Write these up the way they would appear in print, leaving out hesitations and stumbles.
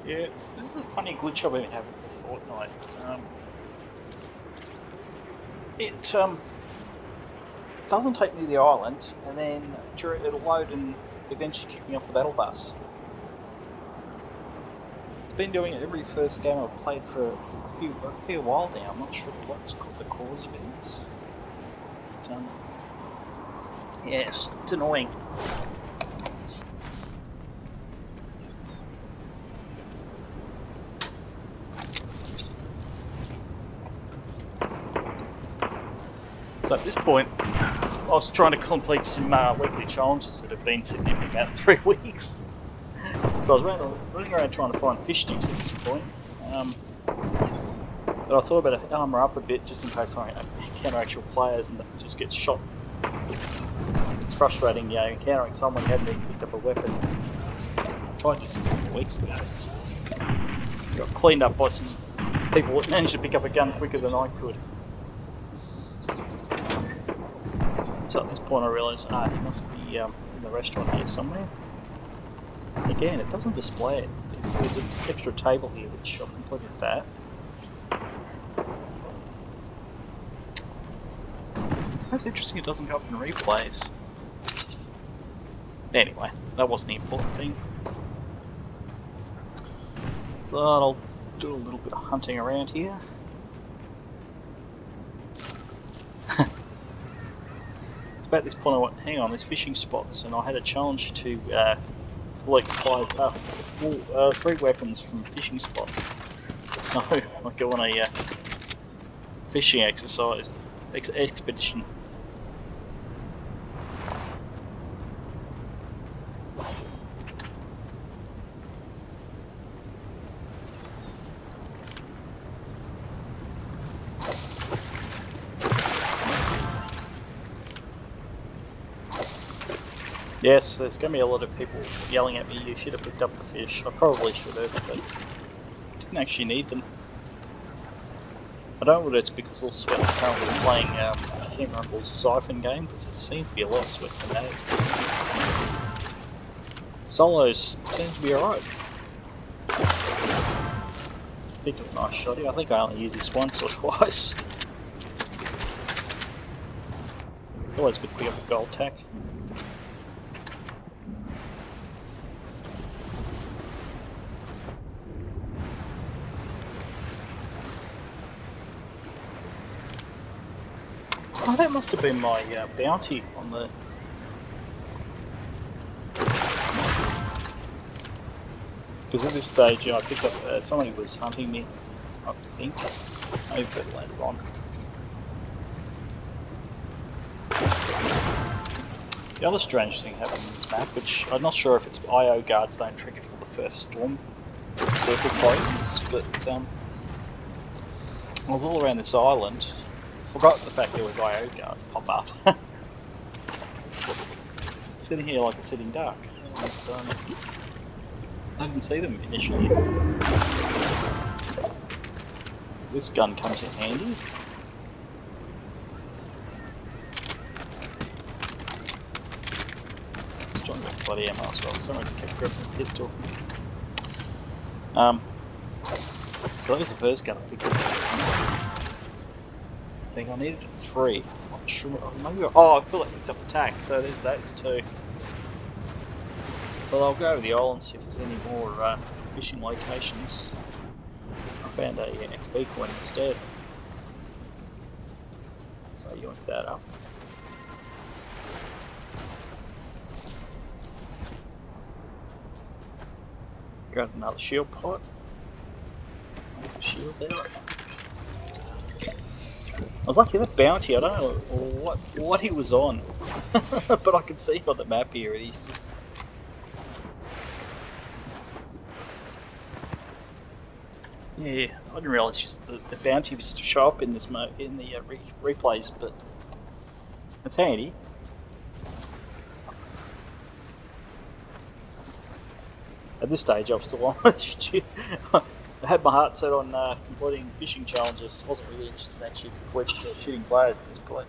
Yeah, this is a funny glitch I've been having with Fortnite. It doesn't take me to the island, and then it'll load and eventually kick me off the battle bus. It's been doing it every first game I've played for a fair while now. I'm not sure what's the cause of it is. But, yes, it's annoying. So at this point, I was trying to complete some weekly challenges that have been sitting in for about 3 weeks. So I was running around trying to find fish sticks at this point. But I thought about to armour up a bit just in case I encounter actual players and just get shot. It's frustrating, encountering someone who hadn't even picked up a weapon. I tried this a couple of weeks ago. Got cleaned up by some people that managed to pick up a gun quicker than I could. So at this point I realised, he must be in the restaurant here somewhere. Again, it doesn't display it. There's this extra table here, which I've completed that. That's interesting, it doesn't go up in replays. Anyway, that wasn't the important thing. So I'll do a little bit of hunting around here. It's about this point I went, hang on, there's fishing spots, and I had a challenge to collect 3 weapons from fishing spots. So I go on a fishing expedition. Yes, there's going to be a lot of people yelling at me, you should have picked up the fish. I probably should have, but didn't actually need them. I don't know whether it's because all sweats are currently playing Team Rumble's Siphon game, because there seems to be a lot of sweats in that. Solos seem to be alright. Picked up a nice shotty. I think I only used this once or twice. It's always good to pick up a gold tack. Oh, that must have been my bounty on the... Because at this stage, I picked up somebody was hunting me, I think. Maybe a bit later on. The other strange thing happened in this map, which I'm not sure if it's IO guards don't trigger for the first storm circle closes, but I was all around this island. Forgot the fact there was IO guards pop up. Sitting here like a sitting duck. And, I didn't see them initially. This gun comes in handy. Just trying to get bloody ammo as well. Someone kept grabbing a pistol. So that was the first gun I picked up. I think I needed 3. I'm not sure. Maybe I feel like I picked up a tack, so there's those 2. So I'll go over the island, see if there's any more fishing locations. I found a XP coin instead. So you want that up. Grab another shield pot. There's a shield there. I was lucky that bounty, I don't know what he was on. But I can see on the map here, and he's just... Yeah, I didn't realise just the bounty was to show up in this in the replays, but it's handy. At this stage, I'm still on. I had my heart set on completing fishing challenges. I wasn't really interested in actually completing shooting players at this point.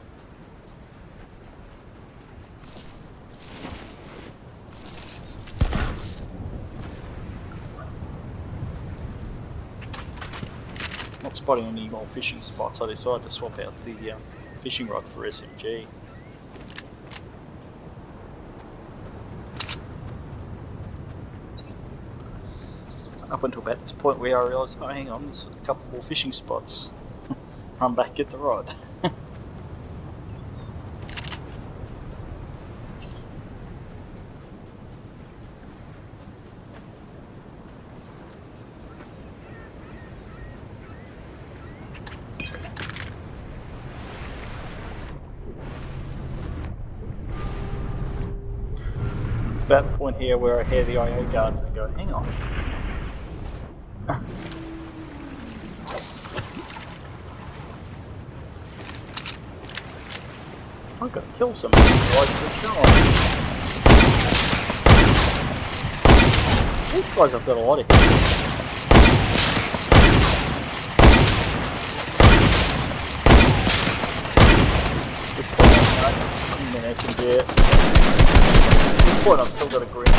Not spotting any more fishing spots, I decided to swap out the fishing rod for SMG. Up until about this point where I realised, oh hang on, there's a couple more fishing spots. Run back, get the rod. It's about the point here where I hear the IO guards and go, hang on. I've got to kill some of these guys for sure. These guys have got a lot of hits. This point I'm in SMG it. At this point I've still got a green out.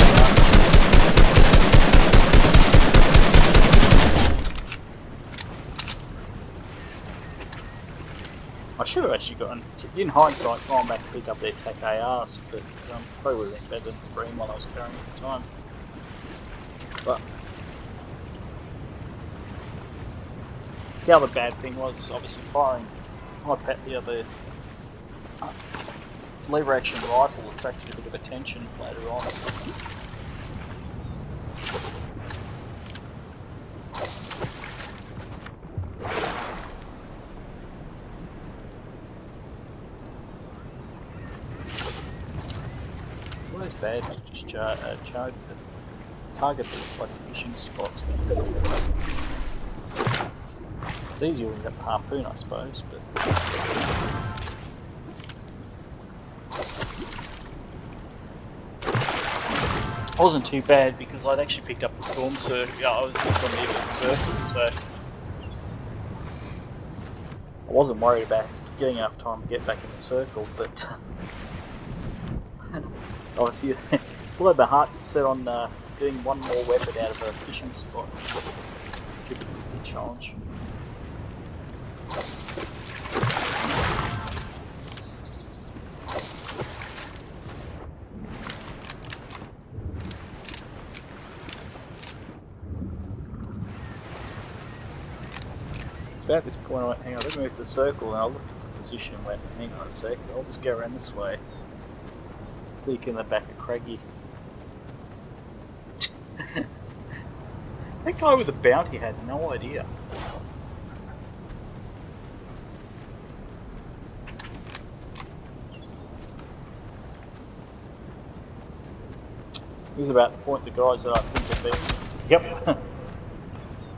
I should have actually gotten, in hindsight, gone back and picked up their attack ARs, but probably would have been better than the green one I was carrying at the time. But the other bad thing was obviously firing the other lever action rifle attracted a bit of attention later on. It's bad to just target these bloody fishing spots. It's easier when you got the harpoon, I suppose, but it wasn't too bad because I'd actually picked up the storm circle. Yeah, I was just on the edge of the circle, so I wasn't worried about getting enough time to get back in the circle, but obviously it's a little bit hard to set on getting one more weapon out of a fishing spot. Should be a good challenge. It's about this point I went, hang on, let me move the circle, and I looked at the position and went, hang on a sec, I'll just go around this way. Sneak in the back of Craigie. That guy with the bounty had no idea. This is about the point the guys that I think have been. Yep.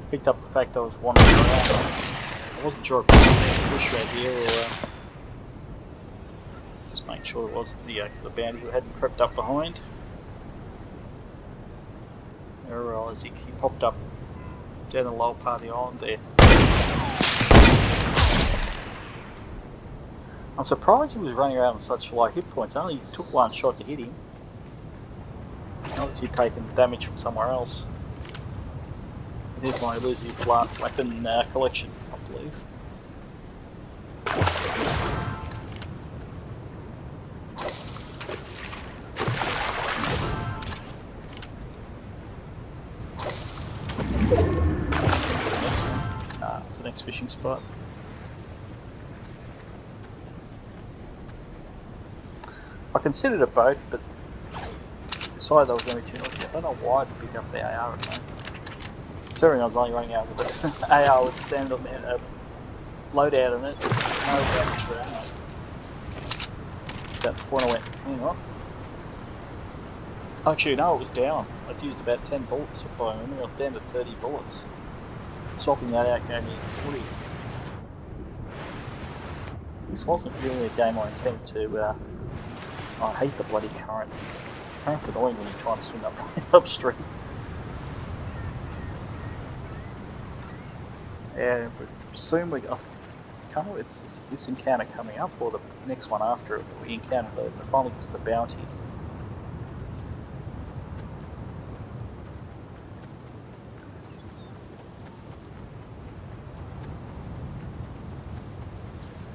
Picked up the fact I was wandering around. I wasn't sure if it was a bush right here or just make sure it wasn't the bounty who hadn't crept up behind. I realised he popped up down the lower part of the island there. I'm surprised he was running around with such low hit points. I only took one shot to hit him. Obviously taken damage from somewhere else. It is my elusive blast weapon collection, I believe. It's the next fishing spot. I considered a boat, but decided I was going to be too noisy. I don't know why to pick up the AR at the moment. Considering I was only running out with an AR with standard loadout in it, no damage for ammo. At the point I went, hang on. Actually, no, it was down. I'd used about 10 bullets for my memory. I was down to 30 bullets. Swapping that out gave me 40. This wasn't really a game I intended to. I hate the bloody current. Current's annoying when you try and swim upstream. Yeah, but soon we got. I can't remember if it's this encounter coming up or the next one after it. We encountered the finally got to the bounty.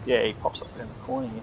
Yeah, he pops up in the corner here.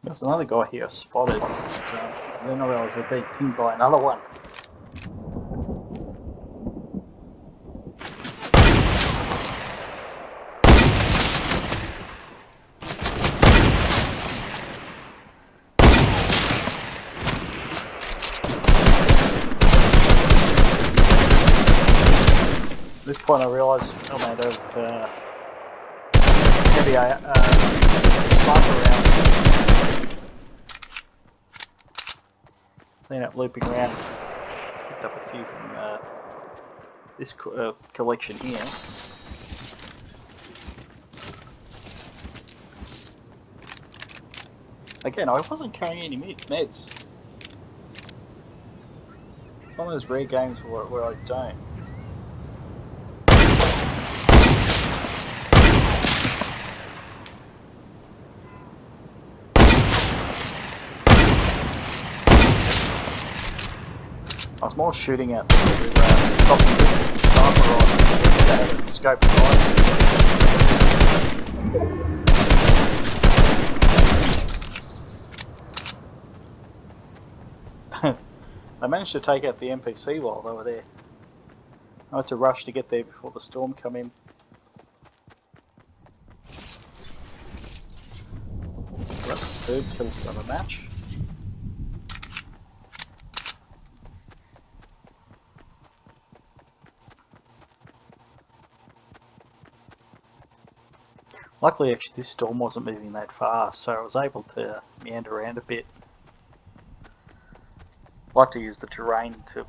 There's another guy here spotted, and then I realised they're being pinged by another one. At this point I realised I'm out of heavy sniper rounds. Seen it looping around. Picked up a few from this collection here. Again, I wasn't carrying any meds. It's one of those rare games where I don't. I was more shooting at them with something sniper rifle that had a scope behind. They managed to take out the NPC while they were there. I had to rush to get there before the storm come in. So that's the third kill of the match. Luckily, actually, this storm wasn't moving that fast, so I was able to meander around a bit. I like to use the terrain to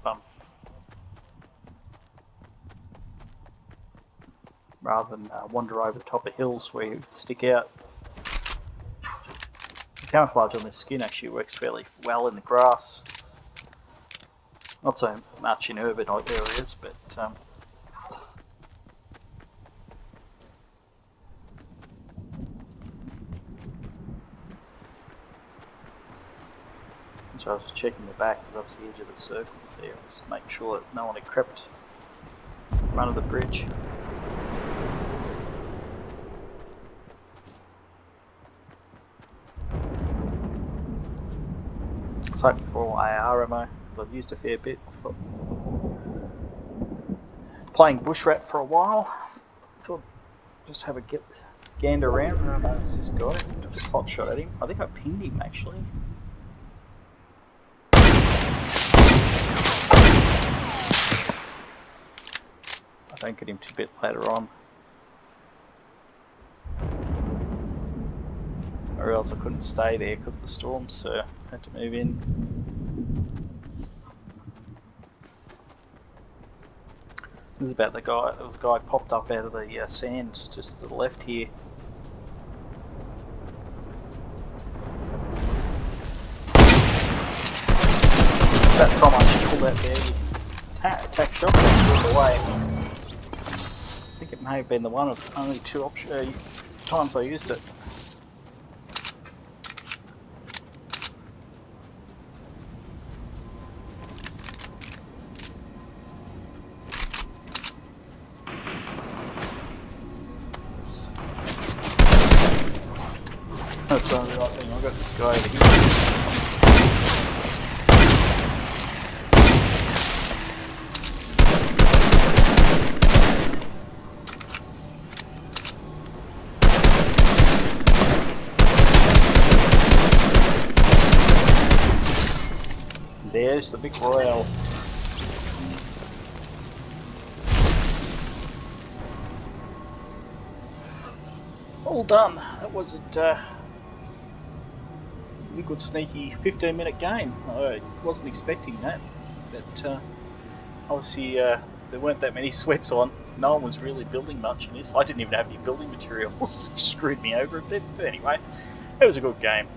rather than wander over the top of hills where you stick out. The camouflage on this skin actually works fairly well in the grass. Not so much in urban areas, but so I was checking the back because obviously the edge of the circles there, just make sure that no one had crept in front of the bridge. I was hoping for AR ammo because I've used a fair bit. I thought, playing bush rat for a while, I thought just have a gander around. I noticed this guy, took a pot shot at him. I think I pinged him actually. I don't get him too bit later on, or else I couldn't stay there because of the storm, so I had to move in. This is about the guy. There was a guy popped up out of the sand just to the left here. That time I pulled out the attack shot and away. I think it may have been the one of only two times I used it. That's the only right thing. I've got this guy over here. Yes, the Victory Royale. All done. That was it. It was a good sneaky 15-minute game. I wasn't expecting that, but obviously there weren't that many sweats on. No one was really building much in this. I didn't even have any building materials. It screwed me over a bit. But anyway, it was a good game.